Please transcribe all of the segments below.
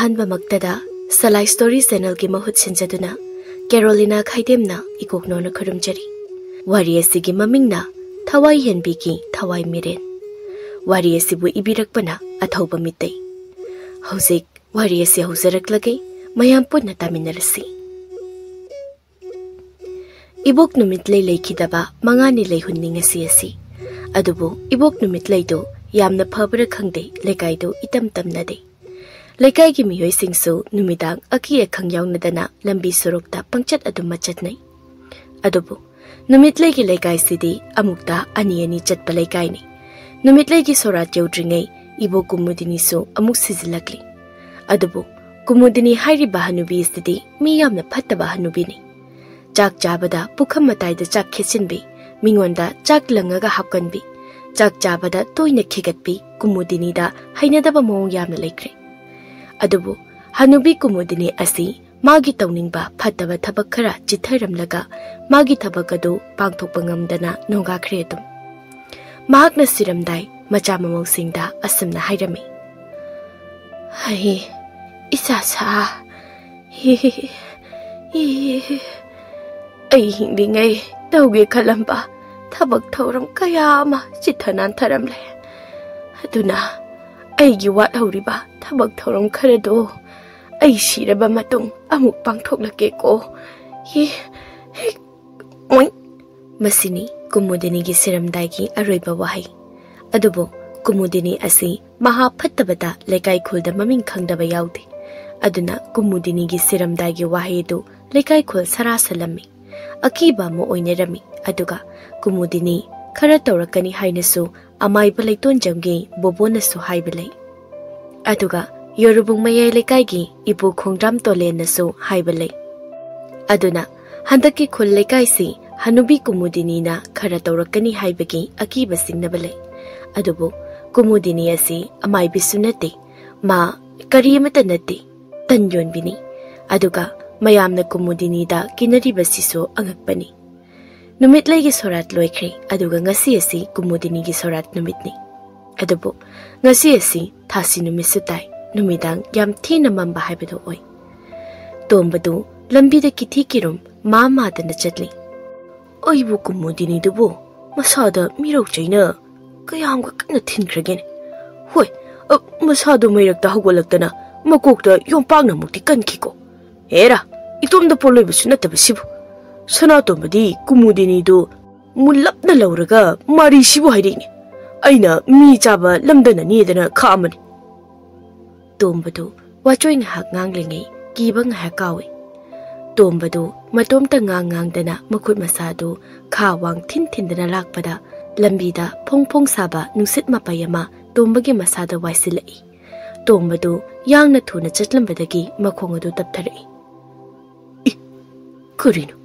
Ahanba Magdada, Salai Story Channel gi mahut sinjaduna, Carolina Khaidemna ikokno na khurumjari. Wari asigi mamingna Thawai Henbiki Thawai Miren. Wari asibu ibirakpana athauba mitay. Hauzik wari asi hauzaraklagay mayam punna taminarasi. Ibok numitlay laykidaba mangani layhunning asi. Adubo ibok numitlay do yamna phabara khangde lekay do itam-tamnade. Lekay gi miyoy singso numidang aki khangyaw nadana lambi sorokta pangchat adum machatnay. Adubo numitlay gi lekay sidi amukta ani chatpa lekay ni. Numitlay gi sorat yawdringay ibok kumudini so amuk sizilakli. Adubo kumudini hayriba hanubi sidi miyamna phattaba hanubi ni. Chak chabada pukham matayda chak khesinbi mingonda chak langaga hapkanbi. Chak chabada toyna khigatbi kumudini da hainadaba mawong yamna laikre. Adubo hanubi kumudini asi magi tawningba phattaba thabak khara chitharamlaga magi thabak adu pangthokpa ngamdana nongakhre tum. Mahakna siramdai macha mamawsingda asamna hairami. Hai isa ai hingdingai tawge khalamba thabak thauram kaya ma chithanan tharamle. Aduna aigi wat horiba thabak thauram kharado ai siraba matung amuk pangthoklake ko. Masini Kumudini gi siramdai gi aroiba wahai. Adubo Kumudini asi maha phattabada lekay khulda maming khangdaba yawde. Aduna Kumudini gi siramdai gi wahai do lekay khul sarasalami. Akiba mo oinerami. Aduga Kumudini khara tawrakani hainasu amaiba leiton jamgi bobonasu haibalai. Aduga Yorubung mayay lekay gi ibu khongdam tolenasu haibalai. Aduna handaki khul lekay si Hanubi Kumudini na khara tawrakani haibagi akiba singnabalay. Adubo Kumudini asi amay bisunate ma kariyamata nate tanyon bini. Aduga mayamna Kumudini da kinariba siso angakpani. Numitlay gi sorat loikre aduga ngasi asi Kumudini gi sorat numitni. Adubo ngasi asi thasi numisutay numidang yam thina mamba haibado oy. Tombadu lambida kiti kirum maamada na chatli. Aibu Kumudini dubo masada mirok jaina kayam ka kana thinkragene. Hoi masado mayrakta hawalaktana makokta yompangna mukti kankiko. Era itomda poloyba sunataba sibu. Sanatomadi Kumudini do mulapna lawraga mari sibu hairine. Aina mi chaba lamdana niedana khamani. Tombadu wachoy ngahak nganglingay kiba ngahak kawi. Tombadu matomta ngang-ngangdana makut masado khawang thin-thindana lakpada lambida phong-phong saba nungsit mapayama tombagi masada waisilai. Tombadu yangna thuna chatlambadagi makhong adu taptharai. Kurino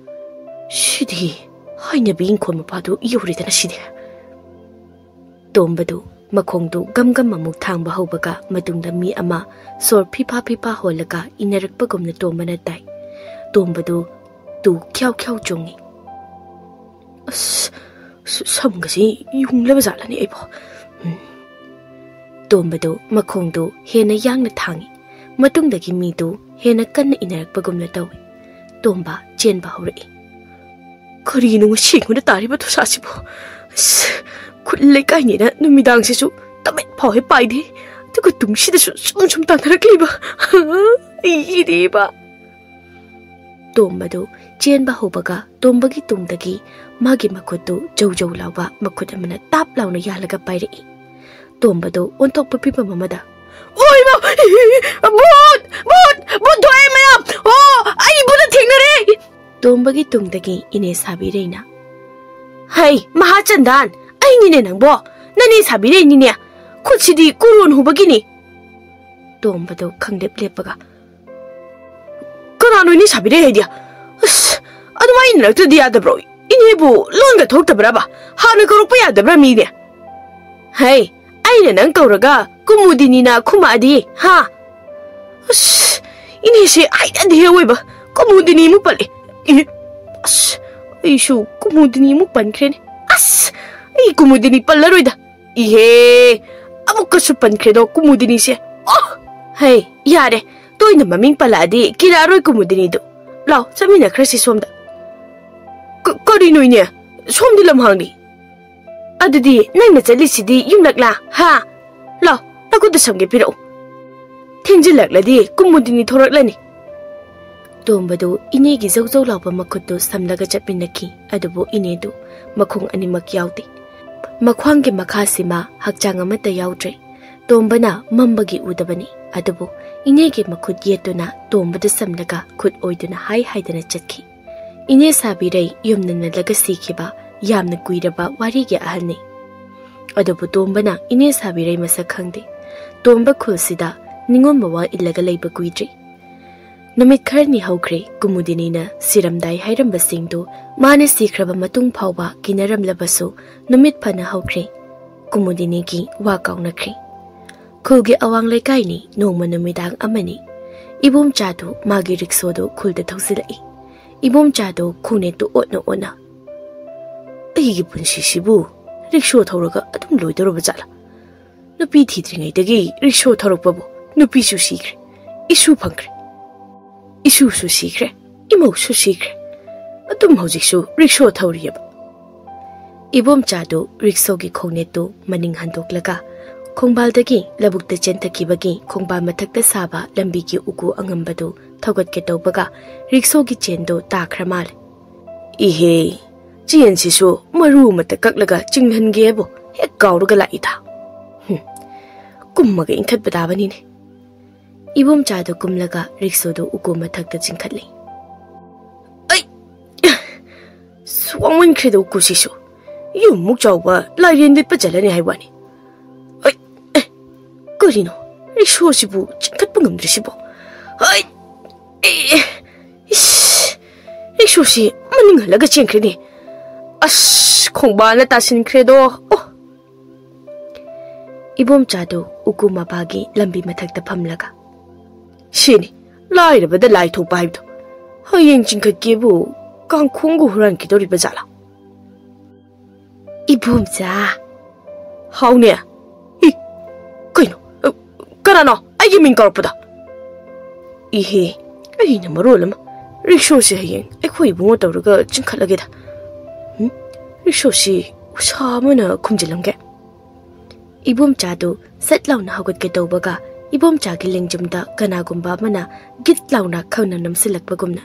shidi haina bin khon mapadu yoridana shidi. Tombadu makhongdu gam-gam mamuk thangba hawbaga matungda mi ama sor phipa holaga inarakpagumna tombana tai. Tombadu tu kyau chongi. Samgasi yung labazala ni Ibo. Tombadu makhongdu hena yangna thangi. Matungdagi midu hena kanna inarakpagumna tawi. Tomba chenba haurai. Karino nga singuna tariba to sasibo. Kutlay nina numidang sisu tamit pawe paide. Tukutumsida sum tanarakliba. Hindi ba? Tombadu chenba hobaga tombagi tungdagi magi makutu jow lawa makut amana tap launa yalaga pairi. Tombadu ontok papipa mamada. Oy ma! Bud doy mayam! Oh! Ay buda thingnare! Tombagi tungdagi ine sabireina. Hey, mahachandan! Ay nine nangbo! Nani sabire nine! Kutsidi kurun hubagi ni! Tombadu kangdep lepaga. Kanano ni sabire hedia. Aduma inrakta diyadabro. Inebu longa thoktabraba. Hana karukpa yadabra mine. Hey, aina nang kauraga Kumudini na kumadi, ha? Inisi aina diyaweba. Kumudini mo pali. Aishu Kumudini mo pankren. Ay Kumudini palaroida. Ihe, amuk kasupan kredo Kumudini siya. Oh! Hey, yare. Toy na maming paladi, kiraroy kumudinido. Lao, sabi na krasi somda. Korino niya, somdi lamhangdi. Adudi, nang natalisidi yung lagla, ha? Lao, ako da samge piro. Tingjilagladi, kumudini thoraklani. Tombado, inegi zawzaw lawba makutdo samlaga chapinaki, adubo inedo, makung animak yawdi. Makwangge makasima, hakjang amata yawdre. Tombana, mambagi udabani, adubo, inegi makut yetuna, tombado samlaga, kut oiduna haidana chatki. Ine sabiray, yumnana lagasikiba, yamna guiraba, warigi ahalni. Adubo tombana, ine sabiray masakhangde. Tomba kulsida, ningon mawa ilaga layba guidri. Numit karni haukre, kumudinina, siramday hayramba singdo, mana sikraba matung pauba, ginaram labaso, numit pana haukre, kumudinigi, wakaw nakre. Kulgi awang laikay ni, noma numidang amani. Ibom chado, magi riksodo, kulda tawsilai. Ibom chado, kuneto otno ona. Ayigipun sisibu, riksho tawraga, atum loydaro bazala. Nupi tidringay dagi, riksho tawragbabo, nupi su sikre, isu pangre. Isu su sikre, imo su sikre. Atum hojiksu riksho thawriyaba. Ibom chado riksogi khongneto maning handoklaga. Khongbaldagi labukta chenthakibagi khongbal mathakta saba lambigi uku angambado thawgatke tawbaga riksogi chendo takhramal. Ihe, chen sisu maru mata kaklaga chinghange bo hek kawruga laida. Kummaga inkhat badabani ne. Ibom chado kumlaga riksodo uku mathakta chingkhatli. Ai, swangwin kredo uku sisu. Yung muk chawba layen dit pa jalani haywani. Ai, Korino, riksho sibu chingkhat pa ngamdri sibu. Ai, riksho si maning halaga chingkre ni. As, khongba na tasin kredo. Oh. Ibom chado uku mabagi lambi mathakta phamlaga. Shini, lairabada lai thokpa haibdo. Hayeng chingkhatkebu kangkhonggu huran kidori bazala. Ibomcha. Haune. Hi. Kaino. Karano, aigi min karakpada. Ihe, aina marolama. Riksho si hayeng, akhoi bungo tawraga chingkhatlageda. Riksho si usamana khumjilamge. Ibom chado satlauna hawgatke tawbaga Ibom chagi lingjumda kanagumba mana git launa khawna namsilakbagumna.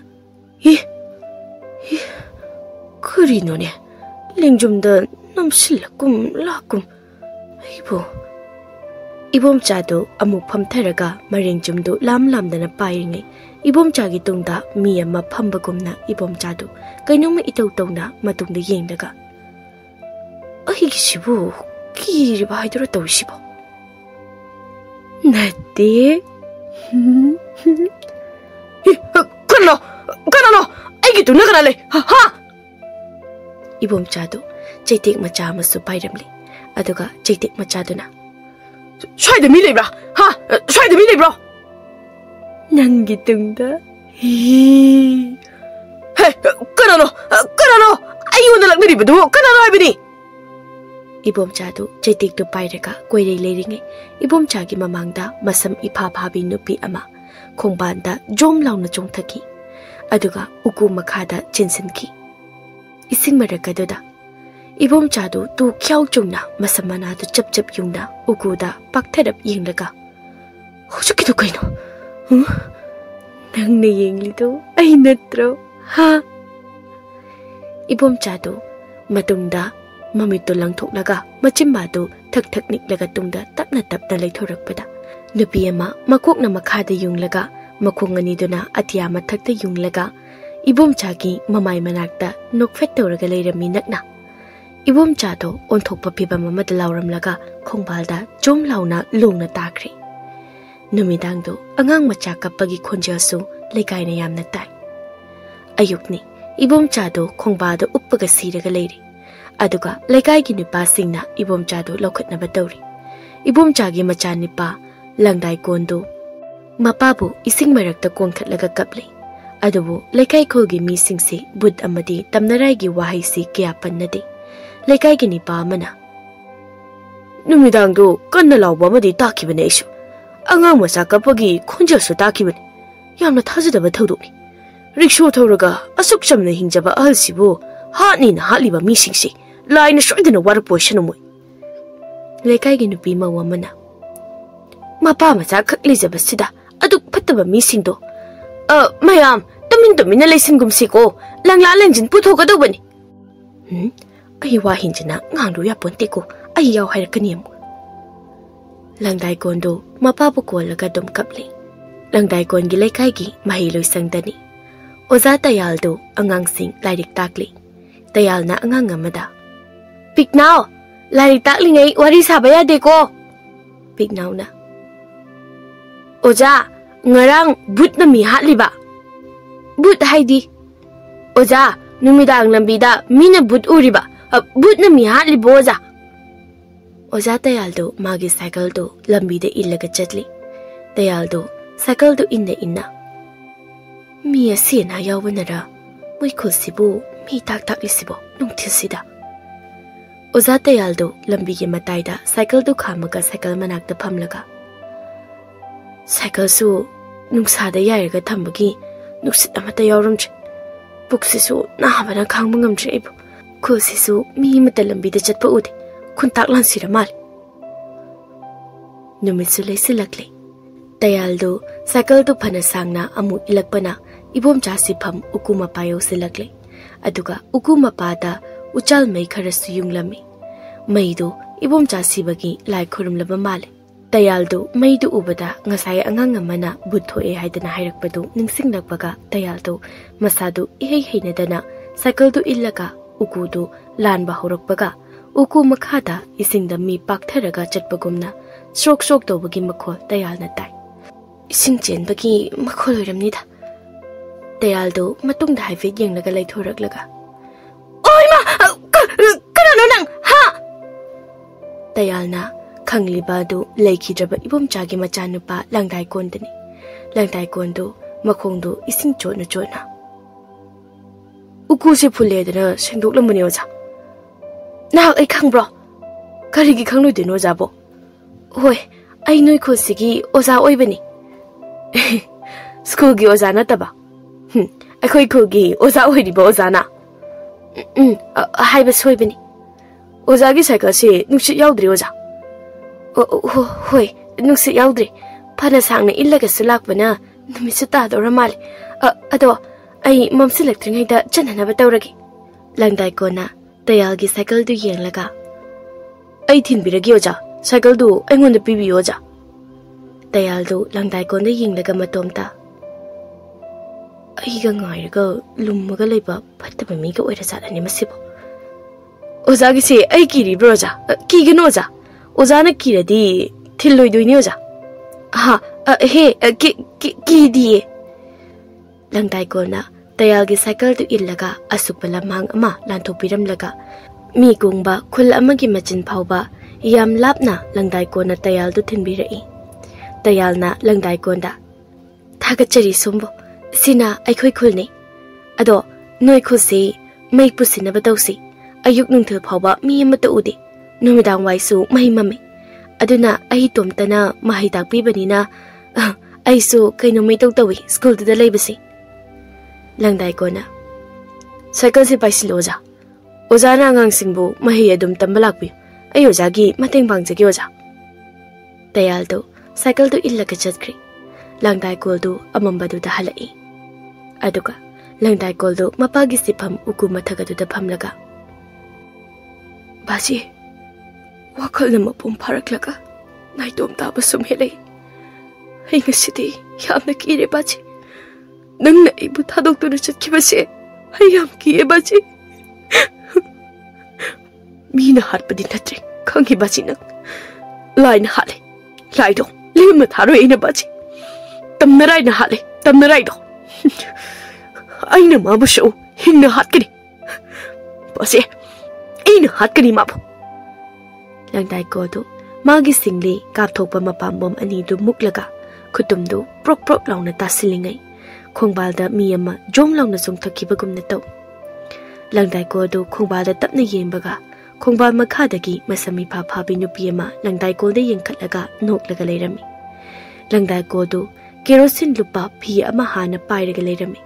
Korino ne lingjumda namsilakum lakum. Ibom chado amuk phamtharaga maringjumdu lamdana pairingai. Ibom chagi tungda mi ama phambagumna ibom chado kainoma itau tawna matungda yengdaga. Aigisibu kiriba haidura tawsibo. Nati? Kanano! Ay gito na kanalay! Ha? Ibom chado, chaytik macha masu pairamli. Aduga, chaytik machado na. Shway da milay bra! Ha? Shway da milay bra! Nang gitong da? Hey! Kanano! Ayaw na lang naribado! Kanano ay bini! Ibom chado, chaytik to pairaga, kway layringi. Ibom chagi mamangda, masam ipaphabi nupi ama. Khongbanda, jom launa chongthaki. Aduga, uku makhada chinsinki. Ising marakadoda. Ibom chado, tu kyaw chungna, masamana to chap yungna, ukuda, paktharap yinglaga. Hujukito kaino? Nang nayinglito, ay natro, ha? Ibom chado, matungda, Mamito lang thuklaga, machimbado, thak niklaga tungda, tapna laythorakpada. Nupi ama, makok na makhada yunglaga, makhungani na atya mathakta yunglaga. Ibom chagi, mamay manakta, nokfet tawraga layrami nakna. Ibom chado, onthokpa piba mamada lawramlaga, khongbalda, jom lawna lungna takri. Numidangdo, angang macha kapagi khonjasu, laikay na yamna tay. Ayukni, ibom chado, khongbado uppaga siraga layri. Aduga, laikay ginupa singna ibom chado lokhat na batawri. Ibom chagi macha nipa, langday kondo. Mapabu ising marakta kongkhat laga kapli. Adubo, laikay kogi mising si bud amadi tamnaray gi wahay si kaya panade. Laikay ginipa mana. Numidangdo, kan nalawba madi taki ba na isu. angang masa kapagi khonja su takibani yamna thajadaba thodokni rickshaw thoraga asuk chamna hingjaba alsibu hatni na haliba misingsi laina soidana war position moi lekai gi nupi ma wamana mapa macha khakli jabasida aduk phattaba misingdo mayam tamin leisingumsi ko langla lengjin puthoka dobani ai wa hinjina ngangru ya ponte ko ai yaw hairakani am langdai kondo mapa bu ko laga dum kapli langdai kon gi lekai gi mahi loi sangdani oza tayal do angang sing lairik takli tayal na angang amada piknao lairik takli ngai wari sabaya de ko piknao na oza ngarang but na mi hatliba but haidi oza numidang lambida mina but uriba but na mi hatliba oza oza tayal do magi cycle do lambi de illaga chatli tayal do cycle do inna mi asina yawbanara moi khulsibu mi tak lisibo nungthilsida oza tayal do lambi ge mataida cycle do khamaga cycle manak da phamlaga cycle su nungsa da yairaga thambagi nuksit amata yawrumche buksisu nahabana khangmangam jreibu khulsisu mi mata lambi da chatpa ude kuntak lansira mal numitsu leisilakle tayal do cycle do phana sangna amu ilakpana ibom chasi pham ukuma payo silakle aduga ukuma pada uchal mai kharasu yunglami maido ibom chasi bagi lai khurumlaba male tayal do maido ubada ngasai angang amana buthoe haidana hairakpadu ningsinglakbaga tayal do masadu ihei heinadana cycle do illaka ukudu lanba horakbaga uku makhada isingda mi paktharaga chatpagumna sok tobagi makhol tayal na tai ising chenbagi makhol oiramnida tayal do matungda haifet yenglaga laithoraklaga oi ma kanano nang ha tayal na khangliba do leikhidaba ibom chagi machanupa langdai kondo makhongdo ising chona uku se phuledana sengdoklamani oja na ai khangbro karigi khangnu dino jabo hoi ai noi khosigi oza oibani school gi oza na taba akhoi khogi oza oidi bo oza na haiba soibani oza gi cycle se nuksit yaudri oza hoi nuksit yaudri phana sangna illaga sulak bana numitsu ta doramal ado ai mamsilakthringai da chanana ba tawragi langdai kona tayal gi cycle du yenglaga ai thinbiragi oja cycle du aingonda pibi oja tayal du langdai kon da yenglaga matomta ai ga ngai ga lummaga leiba phattaba mi ga oira salani masibo oja gi se ai kiri broja ki ga noja oja na kiradi thilloi doini oja ha he ki di langdai kona tayal gi cycle du illaga asukpala mang ama lanthopiram laga mi kungba khul amagi machin phauba yam lapna langdai kona tayal du thinbirai tayal na langdai konda thagachari sombo sina aikhoi khulni ado noi khusi mai pusina batausi ayuk nungthil phauba mi amata ude numidang waisu mai mame aduna ai tomtana mahai takpi banina aisu kaino mai tawi school da leibasi langdai kona cycle se paisilo oja oja na ngang singbu mahi adum tambalakpi ai oja gi mateng bangjagi oja tayal do cycle do illaga chatkri langdai kol do amambadu da halai aduga langdai kol do mapagi sipam uku mathaga do da phamlaga baji wakal na mapum pharaklaga naitom ta basum helai hinga sidi yamna kire baji nangna ibu thadokduna chatkibase hayam kiye baji mina harpadi natre khangi baji nang line hale laido limma tharo ina baji tamnarai na hale tamnarai do aina mabu show hinna hatkini baji aina hatkini mabu langdai kodo magi singli kapthokpa mapambom ani du muklaga khutum du prok launa tasilingai khongbalda miyama jom launa songthakibagumna taw langdai ko do khongbalda tapna yembaga khongbal makhadagi masami pha phabi nupi ama langdai ko de yengkhatlaga noklaga leirami Langdai Kodu, Kerosin Lupa, P. Amahana Pyregalame.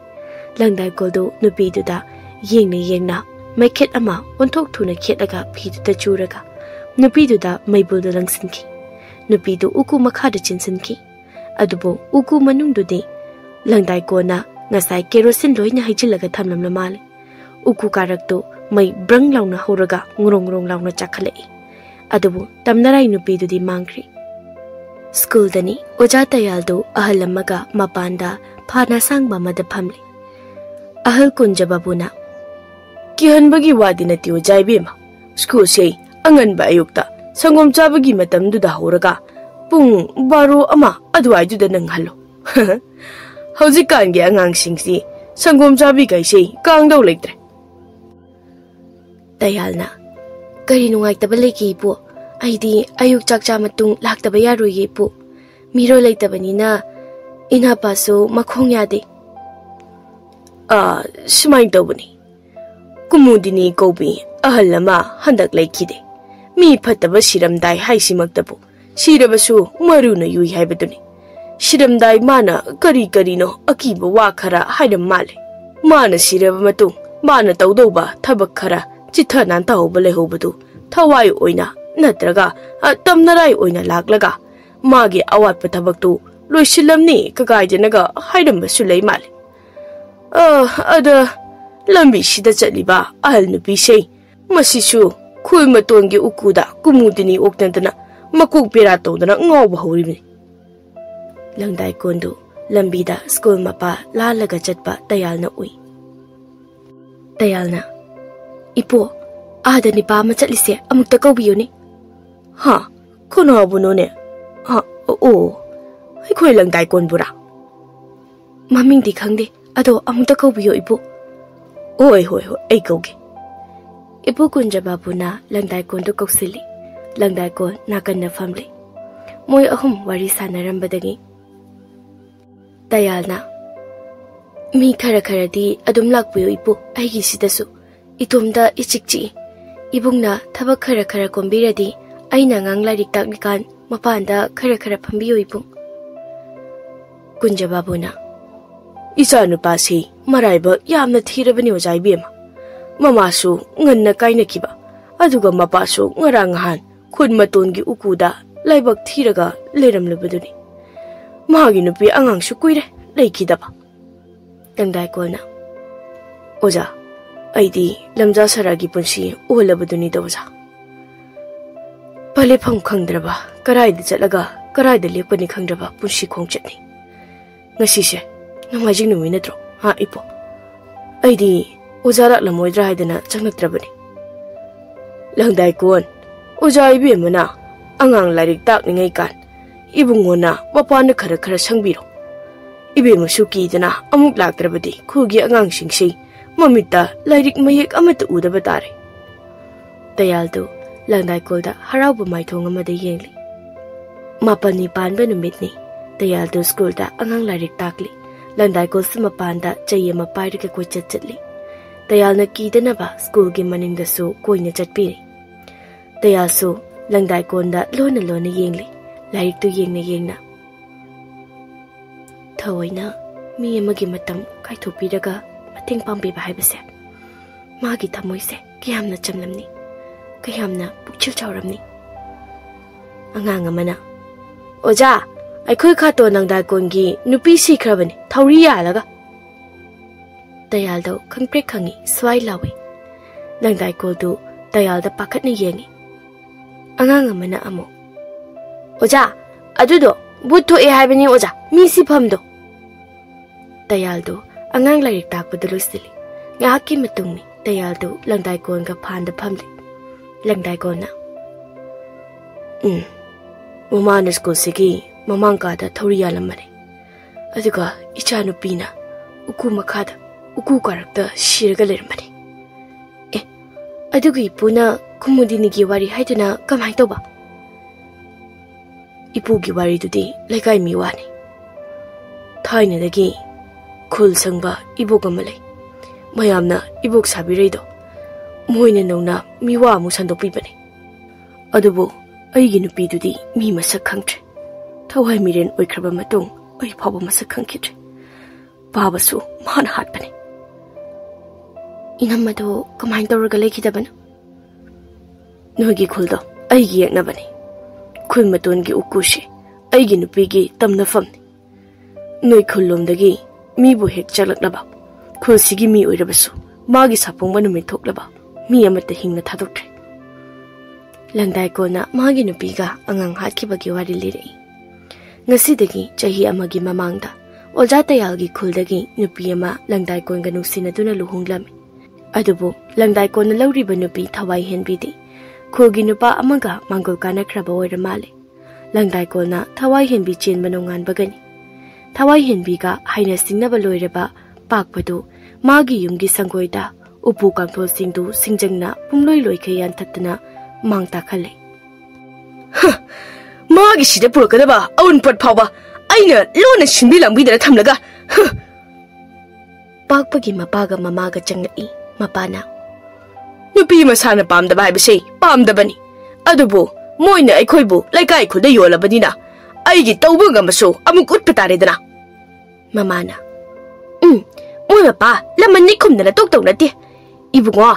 Langdai Kodu, Nubiduda, Yingni Yingna, my kit ama, one talk to a kit aga, P. to the Juraga. Nubiduda, my bulda Langsinki. Nubidu Uku Makada Chinsinki. Adubo, Uku Manundude. Langdai Kona, Nasai Kerosin Loina Hijilaga Tamlam Lamale. Uku Karakto, my brung launa horaga, Murong launa chakale. Adubo, Tamnarai Nubidu di Mangri. School Dani, Ojata Yaldo, Ahalamaga, Mapanda, Pana Sangba Mada Pamli. Ahal Kunjababuna. Kihan bagi wadi na tiyo jaibima. School say, angan ba ayukta, sangom chabagi matam duda horaga. Pung baro ama, adway duda nang halo. Hauzikan gi angang singsi, sangom chabi kay say, kang daw lektre. Dayal na. Kari nungay tabalaki po, ay di ayuk chakcha matung laktabayaroy po. Miro lay tabanina, inapaso makhong yade. Sumay daw ni. Kumudini gobi, ahal lama handak lay kide. Mi pataba siramday hay si magtabo. Sirabaso maruna yuy hay baduni. Siramday mana kari no akiba wakara haydam male. Mana siraba matung, mana tawdaw ba tabak kara. Chitha nan taho bale ho badu thawai oina natraga tamnarai oina laklaga magi awat pathabak tu loisilamni kagai janaga haidam basu lei male ada lambi sida chaliba ahal nupi sei masisu khui matongi ukuda kumudini oktantana makuk pera todana ngawba horibi Langdai Kondo lambida school mapa lalaga chatpa Dayalna ui Dayalna Ipo, ada ni pa machalise amuk ta kaubiyo ni. Ha, kono abuno ne. Ha, oo. Ay koy Langdai Kon bura. Maming di khangde, ado amuk ta kaubiyo ipo. Oy hoy hoy, ay kauge. Ipo kunja babuna Langdai Kon do kausili. Langdai Kon nakan na family. Moy ahum wari sanarambadagi. Dayalna. Mi khara di adum lakpuyo ipo ay gisidasu. Itumda ichikchi. Ibungna tabak khara kombiradi aina nganglarik taknikan mapanda khara pambiyo ibung. Kunjababuna. Isa nupasi maraiba yamna thirabani ojaibima. Mamasu nganna kaina kiba. Aduga mapasu ngarangahan khud matongi ukuda laibak thiraga leramlabaduni. Mahagi nupi angang sukuire leikidaba. Langdai Kona. Oja. Aidi lamja saragi punsi ulabaduni dawza. Pale phang khangdraba karai da chalaga karai da lepani khangdraba punsi khongchatni. Ngasi se namajing numi natro ha ipo. Aidi ujara lamoidra haidana changnatrabani. Langdai Kon uja ibe mana angang larik tak ningai kan ibungona mapana khara sangbiro. Ibe masuki dana amuk laktrabadi khugi angang singsi Mamita lairik mayek amata udaba tare. Dayaldo Langdai Kolda harauba maithong amada yengli. Mapani panba numitni Dayaldo schoolda angang lairik takli. Langdai Kol sumapanda chayama pairika koi chatli. Dayalna kidanaba school gi maningda su koina chatpiri. Dayalso Langdai Konda lona yengli. Lairik tu yengna. Thawaina mi amagi matam kaithopiraga Ting pambi bahai base. Magi tamoise kiyamna chamlamni. Kiyamna pukchil chawramni. Angang amana. Oja, ai khoi kha to Langdai Kongi nupi sikrabani thauri yalaga. Dayaldo khangpre khangi swai lawi. Langdai Koldu Dayalda pakhatna yengi. Angang amana amo. Oja, adudo butto e haibani oja mi siphamdo. Dayaldo Angang lairik takpada lusili. Ngaki matungni Dayaldo Langdai Kon ga phanda phamli. Langdai Kon na. Mamana school sigi mamang kada thoriya lamare. Aduga ichanu pina uku makada uku karakta shirga lermare. Aduga ipuna kumudini gi wari haiduna kamai toba. Ipu gi wari dudi laikai miwani. Thaina dagi Khul sangba ibok amalay. Mayamna ibok sabiraydo. Moina nona miwa mu sandopibani. Adubo aigi nupidudi mi masak khangtre. thawai miren oikraba matung oi phaba masak khangkit baba su man hat bane inam mado kamain tawraga lekhidabana nogi khuldo ai gi yakna bane khul maton gi ukushi ai gi nupi gi tamna famni noi khulom dagi mi bu hek chalaknaba khul sigi mi oirabasu magi sapong banu mi thoklaba mi amata hingna thadoktre langdai ko na magi nupi ga angang hatkibagi wari lirei ngasidagi chahi amagi mamangda oja tayalgi khuldagi nupi ama langdai ko nga nusinaduna luhunglami adubu langdai ko na lawriba nupi thawai henbidi khogi nupa amaga mangol kana khraba oira male langdai ko na thawai henbi chen manongan bagani thawai henbi ga haina singnaba loireba pakpadu magi yumgi sangoida upu kangthol singdu singjangna pungloi loikhe yan thattana mangta khale magi sida purkadaba aun pat phawa aina lona shinbi langbi da thamlaga pakpagi mapaga mamaga changai mapana nupi masana pamda bai bise pamda bani adubu moina aikhoibu laikai khuda yolabani na aigi tawbu ngamaso amuk utpatare dana mamana moi mapa laman ni khumna tok tok nate ibungo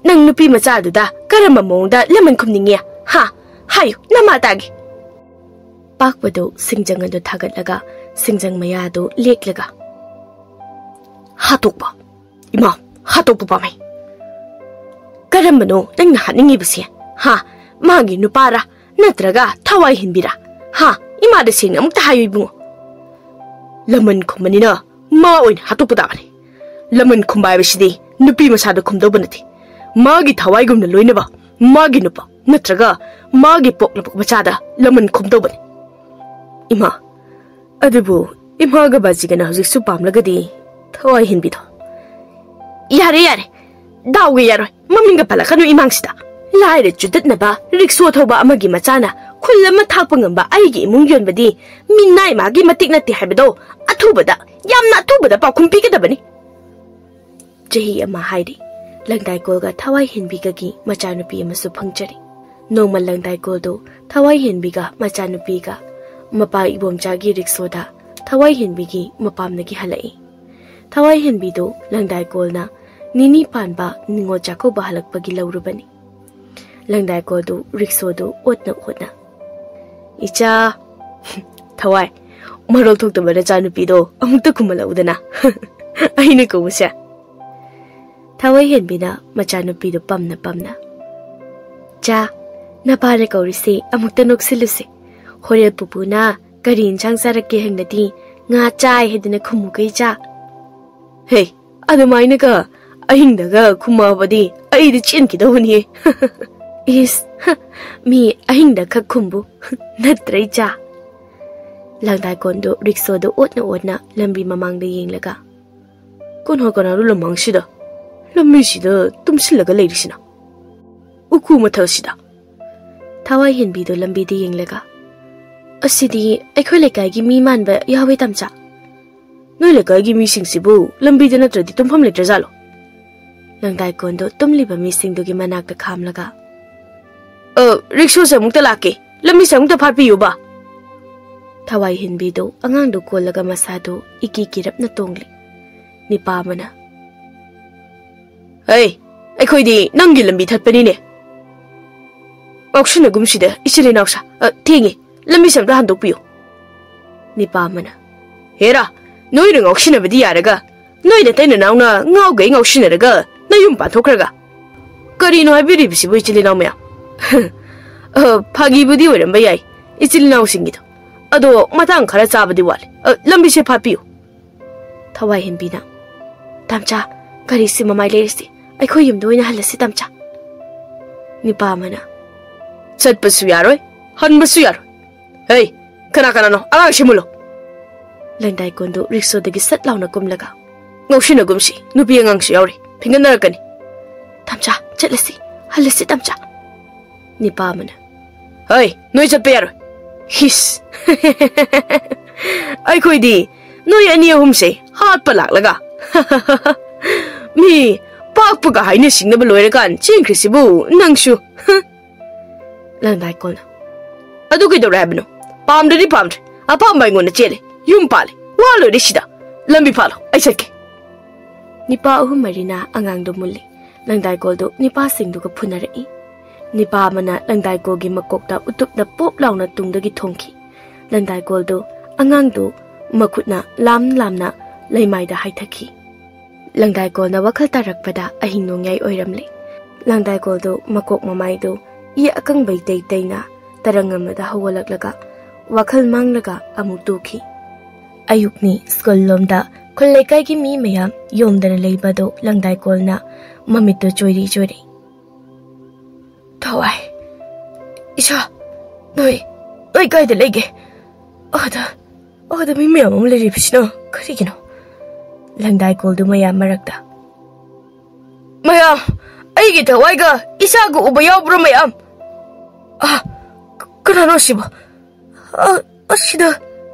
nang nupi macha duda karama mongda laman khumninge ha hayu nama tagi pakpado singjang adu thagatlaga singjang maya do leklaga hatokba ima hatokba pamai karamano nang haningi bise ha magi nupara natraga thawai hinbira ha ima de sing amuk ta hayu ibungo laman khumani na ma oin hatokba dabani laman khumbai bisidi nupi masada khumdo banati magi thawai gumna loinaba magi nupa natraga magi poklapuk machada laman khumdo bani ima adubu ima ga bajigana hujik su pamlagadi thawai hinbido yare yare dawge yaro maminga palakanu imangsida laire judatnaba rikso thoba amagi machana khulama thakpa ngamba aigi imung yonbadi minnai magi matik nati habado athubada yamna athubada pa khumpi gedabani jahi ama hairi langdai kolga thawai hinbigagi machanupi amasu phangchari nongma langdai koldo thawai hinbiga machanupiga mapa ibomchagi riksoda thawai hinbigi mapamnagi halai thawai hinbido langdai kolna nini panba ningo jako bahalakpagi laurubani langdai koldo riksodo otna icha thawai marol thokta bana chanupido amukta kumala udana aina kowusha thawai henbina machanupido pamna cha napare kaurisi amukta noksiluse horel pupuna karin changsarake hengnati nga chai hedina khumukai cha hey adumaina ka ahingdaga khumabadi aidi chinkidawni is mi ahingda kha khumbu natrai cha langdai kondo rikso do otna lambi mamangda yenglaga kon hokana ru lamangshida lammi sida tumsilaga leirisina uku mathasida thawai henbido lambi de yenglaga asidi aikhoi lekai gi mi manba yawe tamcha noi lekai gi mi singsibu lambi de natradi tumpham letra jalo langdai kondo tumliba mi singdo gi manakta khamlaga riksho se mukta lake lammi se mukta phapi yuba thawai henbido angang do kolaga masado iki kirapna tongli nipa mana hey aikhoi di nangi lambi thatpani ne aushina gumsida isiri nausha thingi lambi samda handokpiyo nipa mana hera noi ring aushina badi yaraga noi da taina nauna ngaugai ngaushina raga nayum pathokraga kari no habiri bisibu ichili naumya phagi budi oramba yai ichili nausingido ado matang khara chabadi wale lambi se phapiyo thawai henbina tamcha kari si mamai lerisi aikhoi yum doina halasi tamcha nipa mana chatpasu yaroi hanbasu yaroi hey kana no alang simulo langdai kondo rikso dagi sat launa kumlaga ngaushina gumsi nupi angang si yauri phinganarkani tamcha chatlasi halasi tamcha nipa mana hey noi chatpa yaroi his aikhoi di noi ani ahumse hat palak laga mi pakpuga haina singnaba loirakan chingkrisibu nangshu langdai kona adu kidore habno pamdri Apa mai ngona chele. Yum pale. Walo rishida. Lambi palo. Ai chake. Nipa ahum marina angang do muli. Langdai kol do nipa sing do ka phunari. Nipa mana langdai kol gi makok da utup da pop law na tung da gi thongki. Langdai kol do angang do makut na lam na laimai da hai thaki. Langdai kol na wakhal tarak pada ahing no ngai oiramle. Langdai kol do makok mamai do iya akang bai tei na tarangam da hawalak laga wakhal mang laga amuk tukhi. Ayukni school lomda khulai kai gi mi mayam yomdana leiba do langdai kol na mamit do chori. Thawai. Isha. Noi kai da lege. Ada mi mayam am leri bishna. Karigino. Langdai kol do mayam marakta. Mayam. Aigi thawai ga isa gu uba yawbro mayam. Kanano shiba. Ashida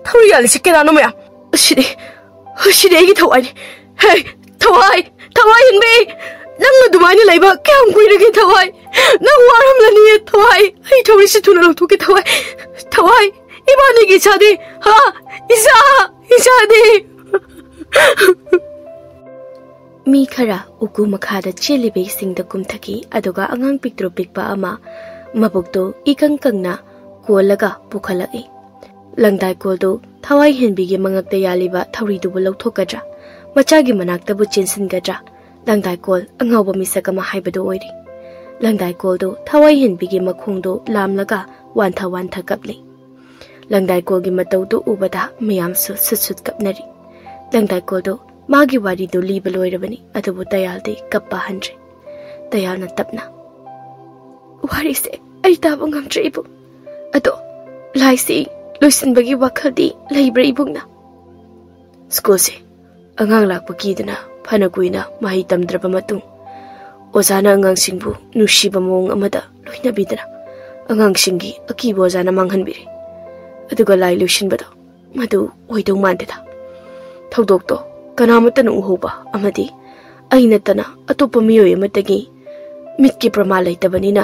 thawri yali sikirano mayam. Ashida aigi thawai ni. Hey, thawai hinbe. Nang dumani laiba kyam kuirage thawai. Nang waram lani thawai. Ai thawri si thuna lawthoki thawai. Ibani gi chade. Ha, isa de. Mi khara uku makhada chelibe singda kumthaki aduga angang piktro pikpa ama mabukto ikang kangna kolaga pukhalai. Langdai koldo thawai henbi gi mangakta yaliba thawri du lawthokadra macha gi manakta bu chinsin gadra. Langdai kol angawba misaka ma haibado oiri. Langdai koldo thawai henbi gi makhungdo lamlaga wantha kapli. Langdai kol gi matau do ubada miyam sut kapnari. Langdai koldo magi wari do liba loirabani adubu tayalde kappa handre. Tayal na tapna. Wari se ay tabang ngamtre ibu. Ado lai si loisin bagi wakaldi laibra ibung na. School se angang lakpa kidana panaguina mahi tamdraba matung. Ozana angang singbu nushiba mong amada loina bidana. Angang singi akibo ozana manghanbire. Aduga lai loisin bado madu oidong mandeda. Thawdokto kanamata nung hoba amadi ay natana atopa miyoy amatagi mitki prama laytabanina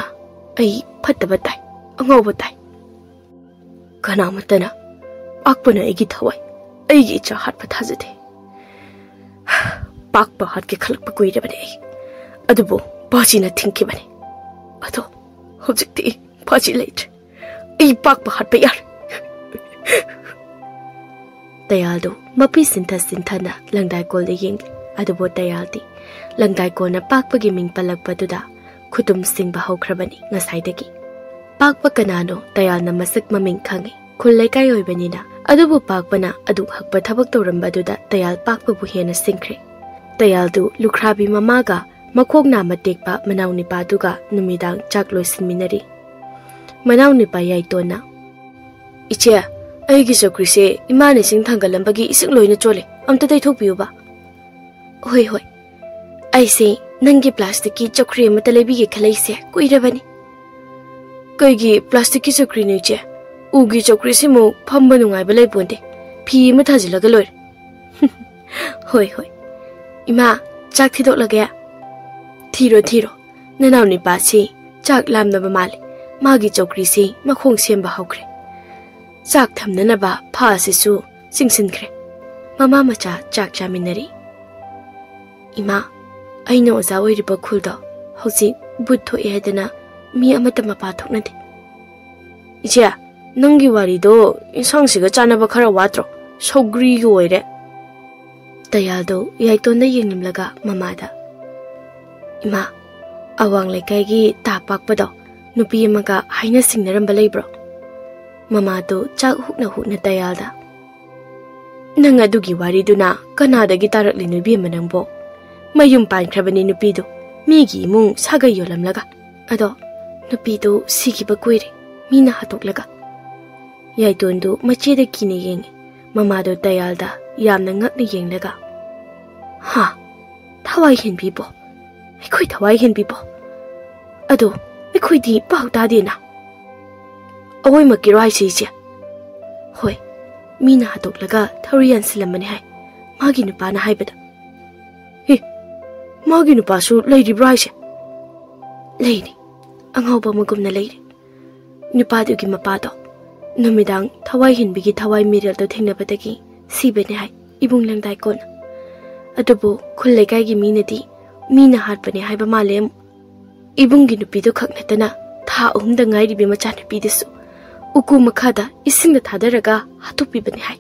ay patabatay angawabatay kanamata na akpana igi thawai aigi icha hat pathazade pakpa hat ke khalakpa kuirabane ay adubo baji na thinki bane ado hojikti baji late ay pakpa hat pa yar Tayaldo mapi sinthana langdai kol de yeng adubo tayaldi langdai kol na pakpagi ming palagpaduda khutum singba haukrabani ngasaidagi pakpa kanano tayal na masak maming khangi khullai kai oibanina adubo pakpana adu hakpa thabak torambaduda tayal pakpa bu hena singkhre tayaldu lukhrabi mamaga makhokna matekpa manawni paduga numidang chakloi sinminari manawni pa yaitona iche Aigi sokrise imane sing thangalambagi ising loina chole amta dai thokpiu ba hoi ai se nangi plastic ki chokri mata lebi ge khalai se kuirabani kai gi plastic ki chokri ne che ugi chokri se mo phamba nungai ba lai ponde phi ma thajilaga loi hoi ima chak thidok lagya thiro nanaw ni pa si chak lamna ba mali magi chokri se makhong sem ba haukre Chak thamnana ba pha sisu singsinkre mama macha chak chaminari ima aino oza oiriba khuldo hoji butho ehadana mi amata mapa thoknade icha nangi wari do insang siga chanaba khara watro sogri gi oire tayaldo yaitonda yengimlaga mamada ima awang lekai gi tapakpado nupi amaga haina singnaram baleibro Mama do chak hukna tayalda. Nang adugi wari duna kanada gitarak linubi manangbo. Mayum pan krabani nupido. Migi imung saga yolam laga. Ado nupido sigi bakwiri. Mina hatok laga. Yaitondu machida kine yeng. Mama do tayalda yamna ngakna yeng laga. Ha, thawai hen bibo. Ekoi thawai hen bibo. Ado ekoi di pau ta dina. Away makiro ay siya. Hoy, mina hatok laga thawriyan silamani hay. Magi nupa na hay bada. Magi nupa su lady bra siya. Lady, ang hawba magum na lady. Nupa do gi mapado. Numidang thawai hinbigi thawai mirel to thingna pataki sibene hai ibung langdai kon adubu khulle kai gi minati mina hat bane hai ba malem ibung gi nupi do khakna tana tha uhum da ngai ri be macha nupi desu uku makhada ising da thadaraga hatupi bane hai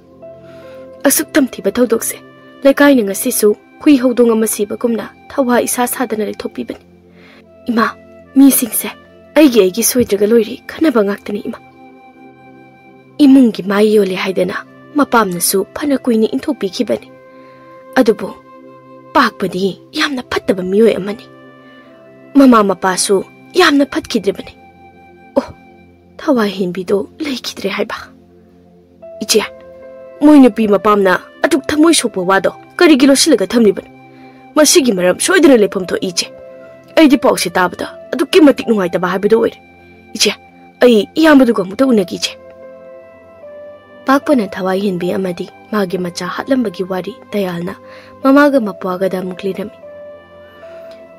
asuk tam thi ba thodok se lekai ni ngasi su hui hodong ama siba kumna thawa isa sadana le thopi bane ima mi sing se aigi soidraga loiri khana ba ngaktani ima imungi mai yole haidana mapamna su phana kuini inthopi khibani adubu pakpadi yamna phattaba miyoi amani mama mapa su yamna phatkidrebani oh thawai hinbi do leikidre haiba ije moinu pi mapamna aduk thamoi sokpa wado karigi losilaga thamliban masigi maram soidana lefam tho ije aidi pawse tabada adukki matik nungai taba habido oire ije ai iyambadu ga muta unagi je Pakpana thawai hinbi amadi magi macha hatlambagi wari dayalna mamaga mapwaga da muklirami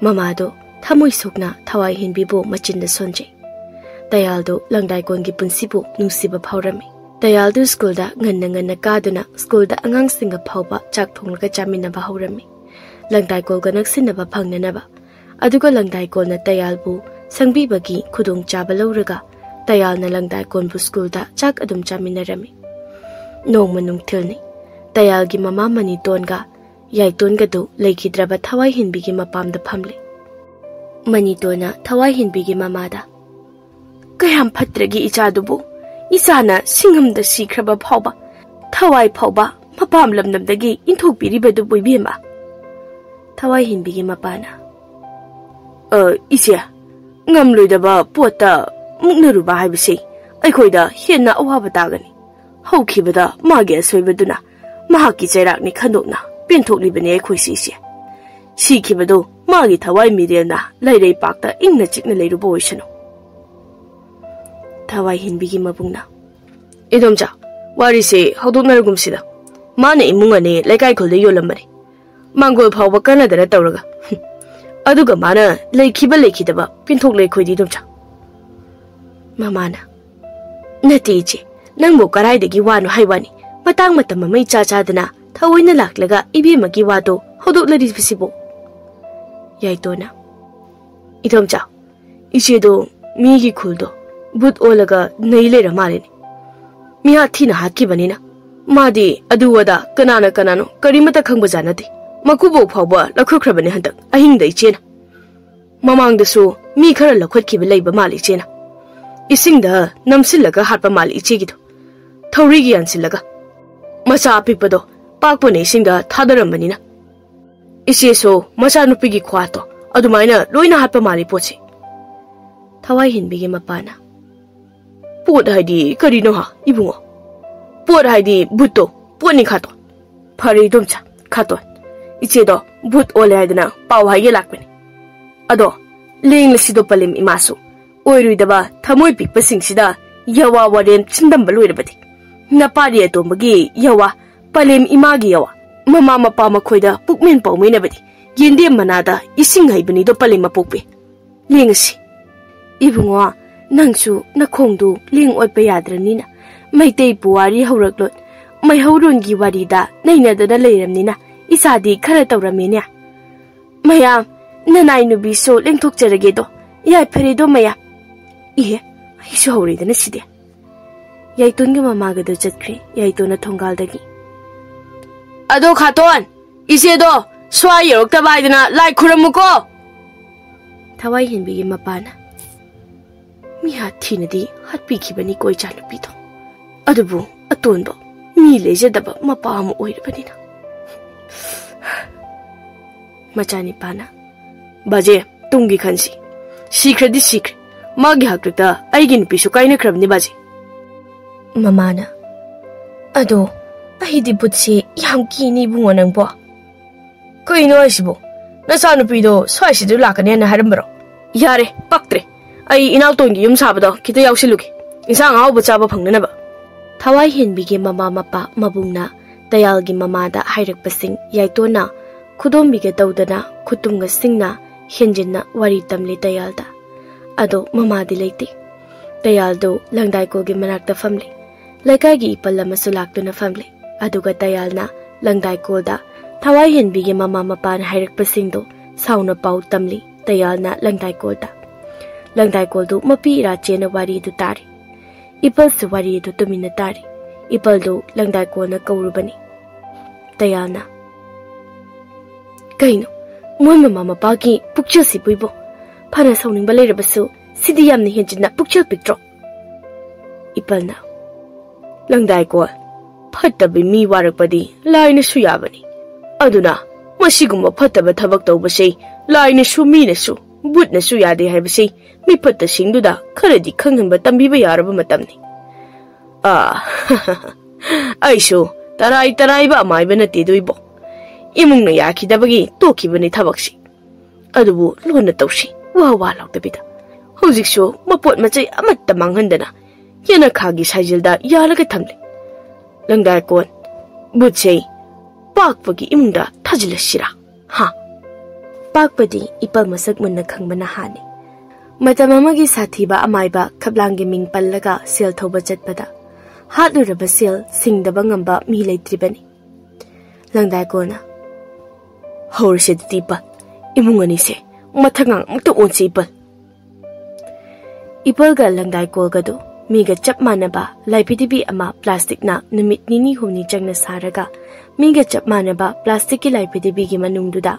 mama do thamoi sokna thawai hinbi bo machinda sonje dayal do langdai kongi punsibu nungsiba phawrami dayal do school da nganna kaduna school da angang singa phawba chak thonglaga chamina ba hawrami langdai kol ganak sinaba phangna ba aduga langdai kol na dayal bu sangbi bagi khudong chaba lawraga dayal na langdai kon bu school da chak adum chamina rami Nong manung tilni dayal gi mama mani tonga yai tonga do leikidraba thawai hinbi gi mapam da phamle mani tona thawai hinbi gi mama da kayam phatragi icha dubu isana singham da sikraba phawba thawai phawba mapam lamnam dagi inthok piriba du boibema thawai hinbi gi mapana isia ngam loidaba pota muknaruba haibisi aikhoida henna awaba tagani Hokibada magi aswebaduna mahaki chairakni khandokna penthoklibane khoi sise sikibado magi thawai mirena lairei pakta ingna chikna leirubo oisano thawai hinbigi mabungna idomcha warise hodoknarugumsida mana imungane laikai khulde yolamari mangol phawba kanadara tawraga aduga mana leikidaba penthokle khoidi domcha mamana natije Nangbo karai dagi wano haiwani matang matama mai cha-cha-dana thawoina laklaga ibemagi wado hodokleri bisibo yaitona idomcha ichedo migi khuldo but olaga naile ramaleni miha thina hakkibanina madi aduwada kanano karimata khangba janati makubo phawba lakhukhrabani handak ahingda ichena mamangda su mi khara lakhotkiba leiba mali chena isingda namsilaga hatpa mali ichegido Thawrigi ansilaga macha apikpado pakpone isingda thadarambanina iseso macha nupigi khwato adumaina loina hatpa mali pochi thawai hinbigi mapana pot haidi karino ha ibungo pot haidi butto poni khato phari domcha khato ichedo but ole haidana paw haige lakpani ado leng lasido palim imasu oiruidaba thamoi pikpa singsida yawa warem chindam baloi Napari atombagi yawa palem imagi yawa mama mapa makhoida pukmen pawmena badi yende manada ising haibani do palem mapokpe lengasi ibungo nangsu nakhongdu leng otpa yadranina maitei puwari hawraklot mai hawrongi warida naina da leiramnina isadi khara tawramenya maya nanai nubi so lengthokjarage do yai phare do maya ihe isu hawridana side Yaiton ga mamaga do chatkri yaitona thongal dagi Ado khaton ise do swa yorok ta baidana lai khuramuko Thawai hinbi gi mapana mi hathina hatpi khibani koi chanu pi do adubu atonbo mi leje daba mapa mu oirbanina machani pana baje tungi khansi sikradi sikr magi hakta aigin pisu kaina khrabni baje Mamana Ado ahidi butsi yam kini bungo nangbo Koino asibo Nasanu pido swasidu lakane na harambaro Yare paktre Ai inaw tongi yum sabado kita yausilugi Isang aw bachaba phangnana ba Thawai hinbigi mama mapa mabungna Dayalgi mama da hairak pasing yaitona Khudombiga tawdana khutumga singna henjinna wari tamli dayalda Ado mama di leite Dayaldo langdai ko gi manakta famli Lekagi ipal masulak to na family. Aduga tayal na langday kolda. Thawai hinbigi mama mapan hairak pasingdo. Sauna pau tamli tayal na langday kolda. Langday koldo mapi rache na wari do tari. Ipal sa wari do tumina tari. Ipal do langday kol na kaurubani. Tayal na. Kaino, mon mama pagi pukchil si buibo. Para sauning balay rabaso, sidi yam ni hinjin na pukchil pitro. Ipal na. Langday kol, patabi mi warakpadi, lai na suyabani. Aduna, masigumma pataba tabak tawbasay, lai na su mi na su, but na suyade haibasay, mi patta singduda, karadi kanghanba tambiba yaraba matamni. Ay su, taray ba amay ba na tidoy bo? Imong na yakidabagi, toki ba ni tabakshi? Adubo, luhan na tawshi, wawalaw tabida. Hujik su, mapot macay amat tamanghanda na. Yana kagi sajilda yalaga tamli. Langday kol, butsay, pakpagi imungda tajilasira. Ha? Pakpadi ipal masak mun na kang manahani. Matamamagi satiba amayba kablangi ming palaga sil thoba jatpada. Hatluraba sil singdaba ngamba milay tribani. Langday kol na. Hawrse ditipa, imungani se, matangang magtuon si ipal. Ipal ga langday kol gado. Miga chap manaba laipidibi ama plastic na numit nini humni jangna saraga miga chap manaba plastic ki laipidibi gi manungduda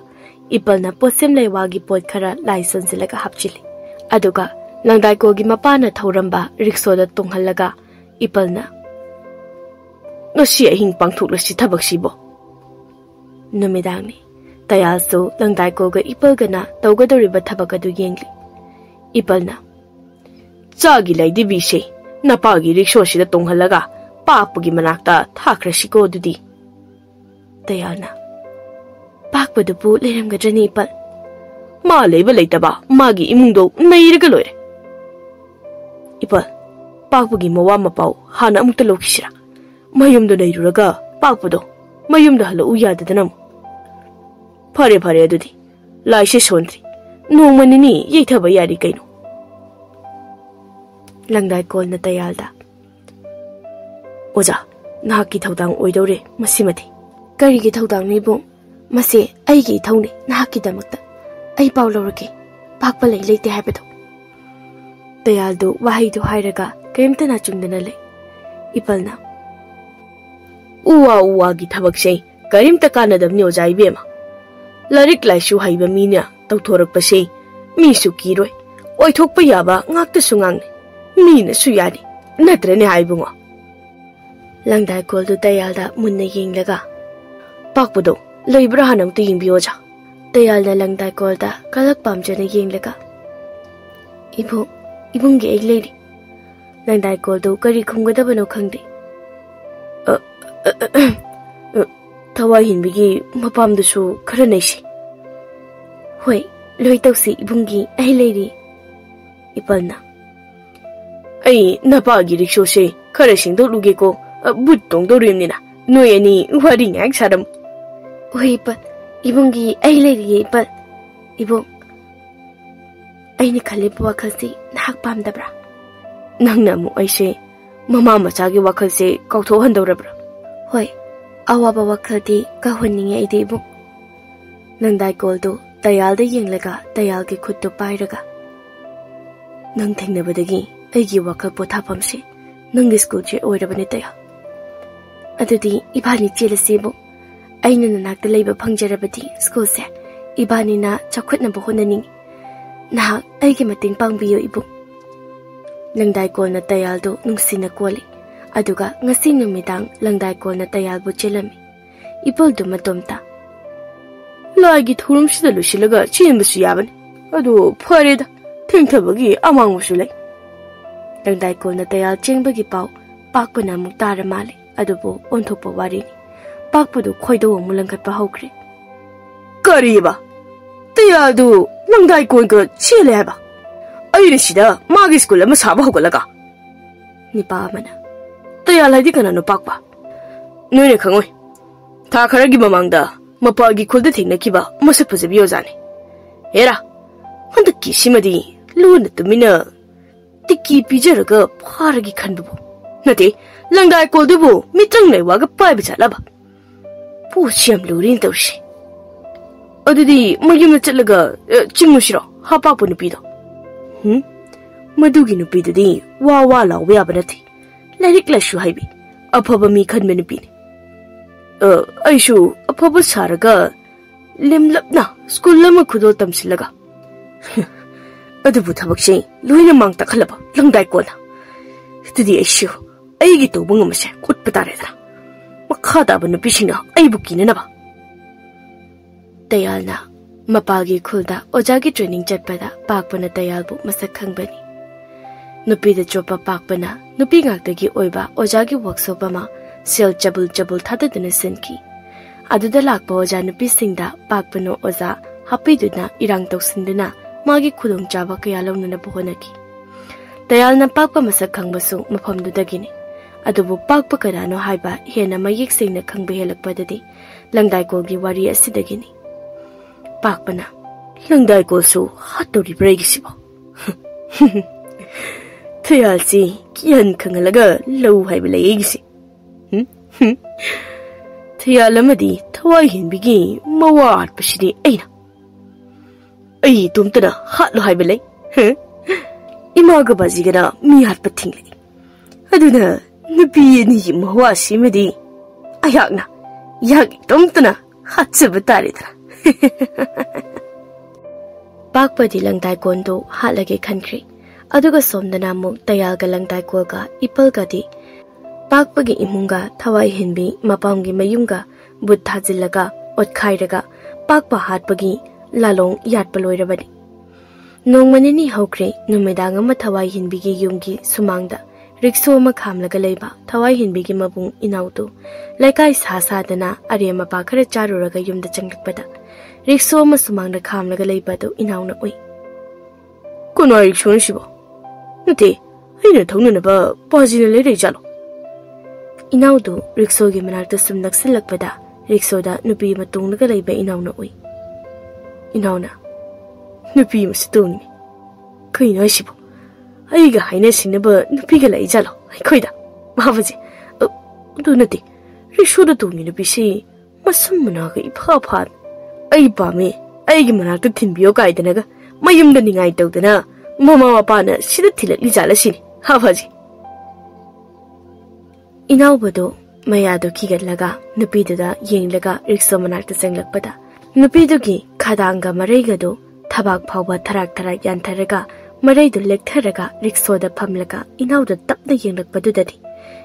ipal na posem laiwagi pot khara laison silaga hapchili aduga langdai ko gi mapana thoramba riksoda tunghallaga ipal na ngasi ahing pangthukla si thabak sibo numidangni tayalso langdai ko ga ipal ga na tawgadoriba thabak adu yengli ipal na Chagi lai di bise, napagi riksho sida tunghalaga, pakpagi manakta thakrasiko dudi. Tayana. Pakpadu po liram gadrani ipal. Ma leba laitaba, magi imungdo nairaga loire. Ipal, pakpagi mawa mapaw, hana amukta lokisira. Mayumdo nairuraga, pakpado, mayumdo hala uyadadanamu. Pare adudi, laise sondri, nung manini yaitaba yari kaino. Langday kol na tayalda. Oja, nahaki thawdang oidore, masimati. Karigi thawdang ni bong, masi aigi thawni nahaki damakta. Ay paw lorake, pakpa lay te haibado. Tayaldo wahido hairaga, kayamta na chungdana lay. Ipal na. Uwa gi thabak shay, karimta kanadam ni oja ibema. Larik laishu haiba minya, tawthorak pa shay, misu kiroy. Oithok pa yaba, ngakta sungangni. Mina suyari, natrane haibungo. Langday kol do tayalda munna yinglaga. Pakpudo, loibra hanam to yingbiyoja. Tayalda langday kol da kalak pamjana yinglaga. Ibungi egg lady. Langday kol do kari kumgadabano khangde. Tawa hinbigi mapamdusu karanaysi. Hoy, loy tawsi ibungi egg lady. Ipal na. Ay, napagi riksho se, karasing do lugi ko, butong do rim nina. Noy ani, waring ag saram. Uy, ipal, ibungi ay lady ipal. Ibung, ay ni kalipa wakal si nahakpam dabra. Nang namu ay se, mama masagi wakal se kautohan daw rabra. Hoy, awaba wakal di kahun niya iti ibung. Langday kol do, tayal da yinglaga, tayal ki khud do pairaga. Nang thengnabadagi, Aigi wakal pothapamsi, nangdi school che oirabani taya. Adudi ibani chilasibu, aina nanakta leiba phangjarabati school se, ibani na chakhutna bohonaning. Nahak aigi mating pangbiyo ibu. Langday kol na tayaldo nungsina koli, aduga ngasi numidang langday kol na tayalbo chilami. Ipuldo matomta. Laigi thurum sida lusilaga chinbasu yabani. Adu phareda, thengthabagi amangmusu lai. Langday kol na tayal chengbagi pau, pakpa na muktara mali, adubo onthokpa warini. Pakpa do khoido mulangkat pa hokre. Kariba! Tayaldo langday kol ka chile haba. Ayra sida magi school ama saba hokalaga. Nipa amana. Tayal hadi kana no pakpa. Noyne khangoy. Tha kharagi mamangda mapagi khulda thengnakiba masak phajabi ozani. Hera, handaki simadi luna tumina Tiki pijaraga paragi khanbubu. Nate, Langdai called the boo, meeting me wag a private lava. Poor sham lurin toshi. Odidi, Muyumatilaga, Chimushiro, hop up on the pedo. Madugi no pedo di, wawala, we are banati. Let it clash you, Hibi. A papa me cut many pin. I show a papa saraga. Lim lapna, school lama kudo tamsilaga. Adu butabakshi, Luina Mang Takalaba, Langdai Kona. To the issue, I get to Bungamasha, good patareta. Makada when the pishina, I book in another. Dayalna, Mapagi Kulda, Ojagi training jet beda, Bakbana Dayalbu, Masakang Benny. Nupi the Jopa Bakbana, Nupi Gaki Oiba, Ojagi works Obama, Sil Jabul Tatted in a Sinki. Aduda lakpa oja nupi singda bakpano oza happy duna irang toksinduna magi khudong chaba kaya lawnana buhonaki. Dayalna pakpa masak khangbasu mafamdudagini. Adubu pakpa karano haiba hena mayik singna khangba helakpadadi Langdai Kolgi wari asidagini. Pakpana Langdai Kolsu hatori breagisibo. Dayalsi kiyan khangalaga low haiba layigisi. Lamadi, Tawai Hinbigi, Mawad Pashidi Aina. Ay, Tumtana, hot Lohaibele, Imagabazigana, me had patingly. Aduna, Nubi ni Mawasi Medi. Ayagna, Yag Tumtana, hot Sabatarita. Bakbadi Langdai Gondo, Halage country. Aduga Somdanamu, Dayalga Langdai Golga, Ipalgadi. Bakbagi imunga Tawai Hinbi Mapangi Mayunga Buddha Zillaga Otkairaga Bakba Hatbagi Lalong Yatpaloirabadi Nong Manini Hokre Numedanga Tawai Hinbigi Yungi Sumangda Rikso Makamlaga Leba Tawai Hinbigi Mabung Inauto Laikai Sasadana Ariama Bakara Charuraga Yum the Changpada Rikso Masumanga Kamlaga Lebado Inauna Ui Kuno Rikshon Shibo Nute Hina Tonanaba Pazina Lady Jalo Inaudu, Riksogi Manalta Sumnak Silakpada, Riksoda, Nupi Matung Galeba Inauna Ui. Inauna Nupi Mustuni. Queen Oshibo. Aiga Highness in the bird, Nupigala Jalo, I quida. Mavazi. Do nothing. Rishoda to me to be see. Masumanaga, Papa. Aiba me. Aigamanalta Timbio Guidenaga. My young I told the Mama Pana, she the Tilla Lizalasini. Havazi. Inaubado, Mayado Kigatlaga, Nupiduda, Yinglaga, Rixomanalta Senglakpada, Nupidugi, Kadanga Maregado, Tabak Pava Tarak Tarak Yantaraga, Maredu Lecteraga, Rixoda Pamlaga, Inauda Tap the Yingak Badudati,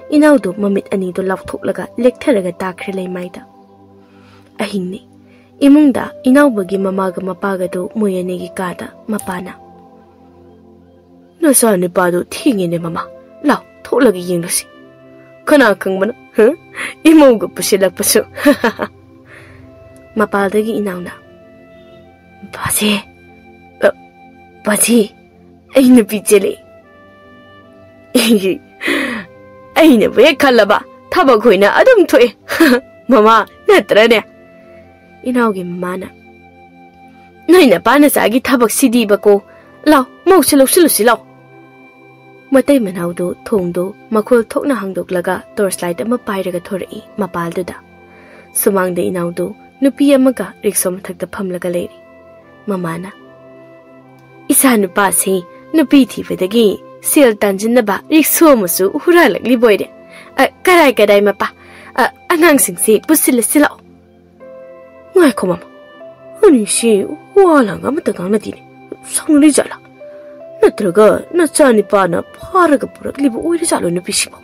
Inaudu Mamit Anido Love Toklaga, Lecteraga Dakrele Maida. Ahini, Imunda, Inaubagi Mamaga Mapagado, Muyanegi Gada, Mapana. No son Nipado, Ting in the Mama, Law, Tolagi Yinglusi. Kana kang Imogo Pusila Pasu. Mapaldagi Inauna. Basi. Basi. Aina Pichili. Aina Bekalaba. Tabakuina Adam Toy. Mama, Natrane. Inaugi Mana. Naina Panasagi Tabak Sidi Bako. Lao, Mosilo Silusilo. Matay Manaudo, Tongdo, Makul Tokna Hangdoglaga, Torchlight and Mapiraga Tori, Mapalduda. Sumang de Inaudo, Nupia Maga, Rixom took the Pamlaga lady. Mamana Isan Basi, Nupiti with the gay, Seal Dungeon Naba, Rixomusu, Huralak Liboide, a Karagadai Mapa, a Anangsing Sea, Pusilla Silo. Why come? Only she, Wallang, Amataganatini, Song Rizala. Natraga, Natsani Pana, Paragapura, live with Salo Nupishibo.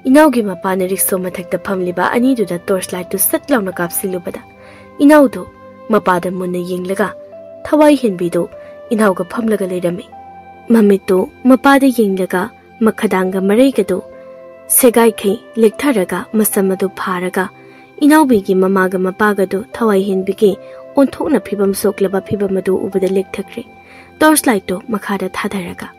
Inaugi Mapana Rixoma take the Pamliba, I need that torchlight to settle on a capsilubada. Inaudo, Mapada Muna Yinglaga, Tawai Hinbido, Inauga Pamlaga Ledame. Mamito, Mapada Yinglaga, Makadanga Maregado, Segaike, Lectaraga, Masamado Paraga, Inaubigi Mamaga Mapagado, Tawai Hinbigi, on Tona Pibam Soklaba Pibamado over the Lectacre. Torchlight to Makada Tadaraga.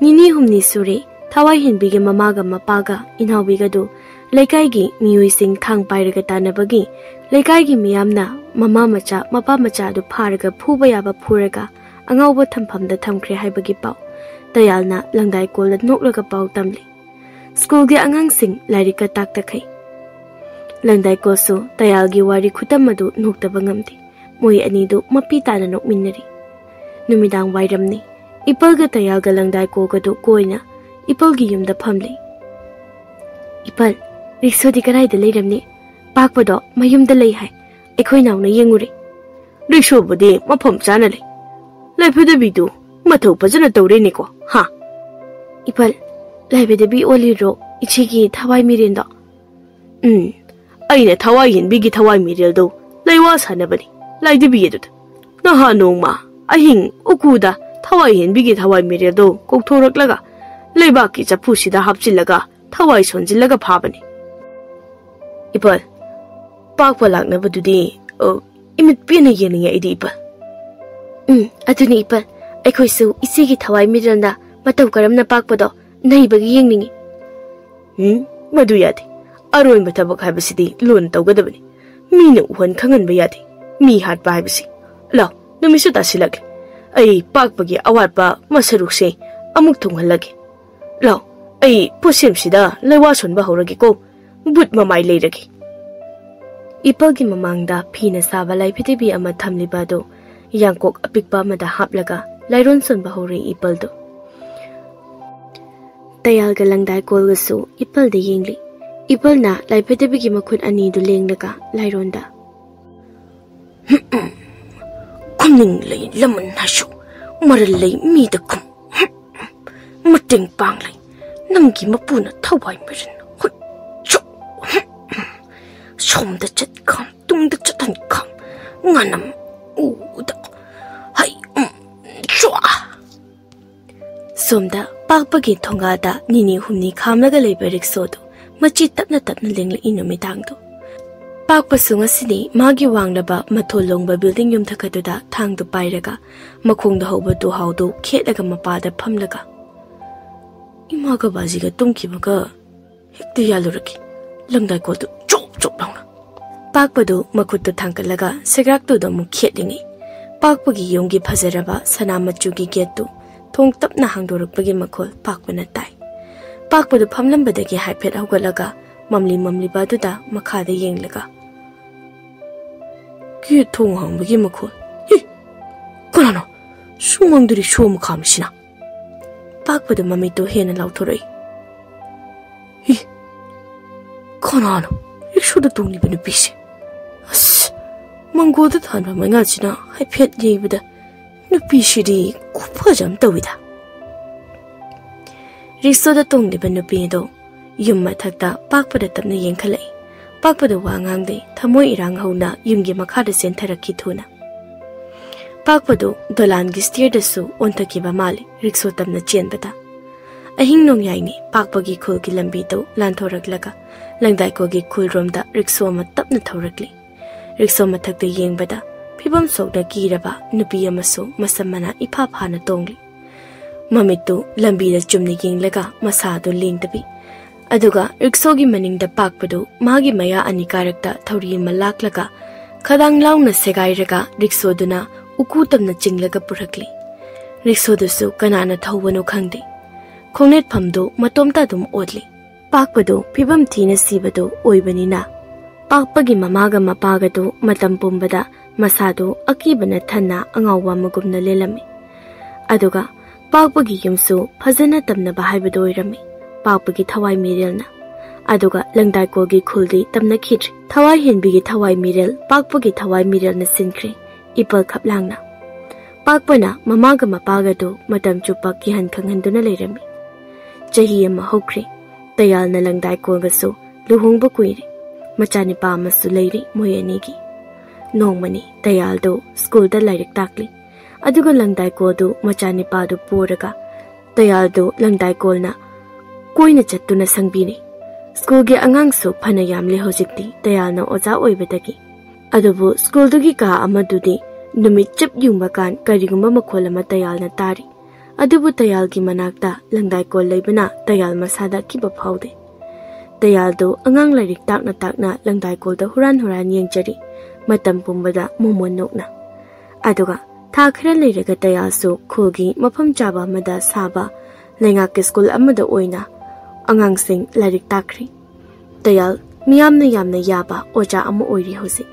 Nini Humni Suri, Tawai Hinbigi Mamaga Mapaga, Inaubigado, Lekaigi, Muising Tang Piraga Tanabagi, Lekaigi Miamna, Mama Macha, Mapa Macha do Paraga, Pubayaba Puraga, Angauba Tampam the Tamkre Hibagi Pau, Dayalna, Langdai Gold, Notlaga Pau Tamli. school ge angang sing lairi ka tak takai langdai ko su tayal gi wari khutam madu nokta bangamti moi ani du mapi ta na nok minnari numidang wairam ni ipal ga tayal ga langdai ko ga du koina ipal gi yum da phamle ipal rikso di karai da leiram ni pak pa do mayum da lei hai ekhoi naw na yenguri rikso bodi mapham chana le lai phu da bi du mathau pajana tawre ni ko ha ipal lai be da bi oli ro ichi gi thawai mirin do aine thawai hin bi gi thawai mirel do leiwa sana bani lai de bi edu na ha no ma ahing ukuda thawai hin bi gi thawai mirel do kok thorak laga leiba ki chapu sida hapchil laga thawai sonjil laga phabani ipal pak palak na badudi imit pina yening ya idi ipal aduni ipal aikhoi su isi gi thawai mirel na matau karam na pak pado nei bagi yengningi madu yadi aroi matabak haibasidi lon tawgadabani mina uhan khangan ba yadi mi hat ba haibasi law numisu tasilak ai pak bagi awat ba masaruk se amuk thunghalage law ai pusim sida lewa son ba horagi ko but mamai leiragi ipal gi mamangda phina saba lai phitibi ama thamliba do yangkok apikpa mada haplaga lairon son ba hore ipal do tayal ga langdai kol ga su ipal de yengli ipal na lai phitibi gi makhut ani du lenglaga lairon da kumning lei lamon hashu maral lei mi da kum mating pang lei namgi mapuna thawai mirin hut chu som da chat kham tung da chatan kham nganam u da hai chwa somda pakpagi thonga da nini humni khamlaga leiba rikso do machi tapna lengla inumi tang do pakpa sunga sini magi wanglaba matholongba building yum thakadu da thang du pairaga makhong da hoba du haudu khelaga mapa da phamlaga imaga bajiga tumkibaga hekti yaluraki langdai ko du chop langna pakpa du makhut du thangkalaga segrak du da mu khetlingi pakpagi yonggi phajaraba sanamachugi gate du thong tapna hangdorakpagi makhol pakpana tai pakpa du phamlambadagi haiphet hogalaga mamli badu da makhada yenglaga ki thong hangbagi makhol kanano sumangduri shom khamsina pakpa du mami to hena lauthorei kanano iksu da tungni banu pise as mangoda thanba manga china haiphet yebada nupi shiri kupajam tawida riso da tongli banu pi do yum mathakta pakpa da tapna yengkhalai pakpa da wangang de thamoi irang hauna yumgi makha da sentharaki thuna pakpa do dolan gi steer da su onthaki ba mali rikso tapna chenbata ahing nong yaini pakpa gi khul gi lambi do lanthoraklaga langdai ko gi khul rom da rikso ma tapna thorakli rikso mathakta yengbada phibam sokda kiraba nupi amasu masamana ipha phana tongli mamitu lambi da chumni yenglaga masa do lingtabi aduga riksogi maning da pakpadu magi maya ani karakta thori malaklaga khadang launa segai raga rikso duna uku tamna chinglaga purakli rikso dusu kanana thawano khangde khongnet phamdo matomta dum odli pakpadu phibam thina sibadu oibanina pakpagi mamaga mapaga do matam pumbada masado akibana thanna angawa magumna lelami aduga pakpagi yumsu phajana tamna bahaibado irami pakpagi thawai mirelna aduga langdai ko gi khuldi tamna khit thawai henbi gi thawai mirel pakpagi thawai mirel na sinkri ipal khaplangna pakpana mamaga mapaga do matam chupa ki han khanghanduna leirami chahi ama hokri tayal na langdai ko ga so luhongba kuiri machani pa masu leiri moyani gi nongmani tayal do school da lairik takli aduga langdai ko do machani pa do poraga tayal do langdai ko na koina chattuna sangbini school ge angang so phana yamle hojikti tayal na oja oibadagi adubu school dugi ka amadudi numit chap yungba kan karigumba makholama tayal na tari adubu tayal gi manakta langdai ko leibana tayal masada ki ba phaude tayal do angang lairik takna langdai ko da huran yengjari matam pumbada momon nokna aduga tha khara leiraga tayal so khogi mafam chaba mada saba lenga ke school amada oina ꯑꯉꯥꯡꯁꯤꯡ ꯂꯥꯏꯔꯤꯛ ꯇꯥꯛꯈ꯭ꯔꯤ꯫ ꯗꯌꯥꯜ ꯃꯤꯌꯥꯝꯅ ꯌꯥꯝꯅ ꯌꯥꯕ ꯑꯣꯖꯥ ꯑꯃ ꯑꯣꯏꯔꯤ ꯍꯧꯖꯤꯛ꯫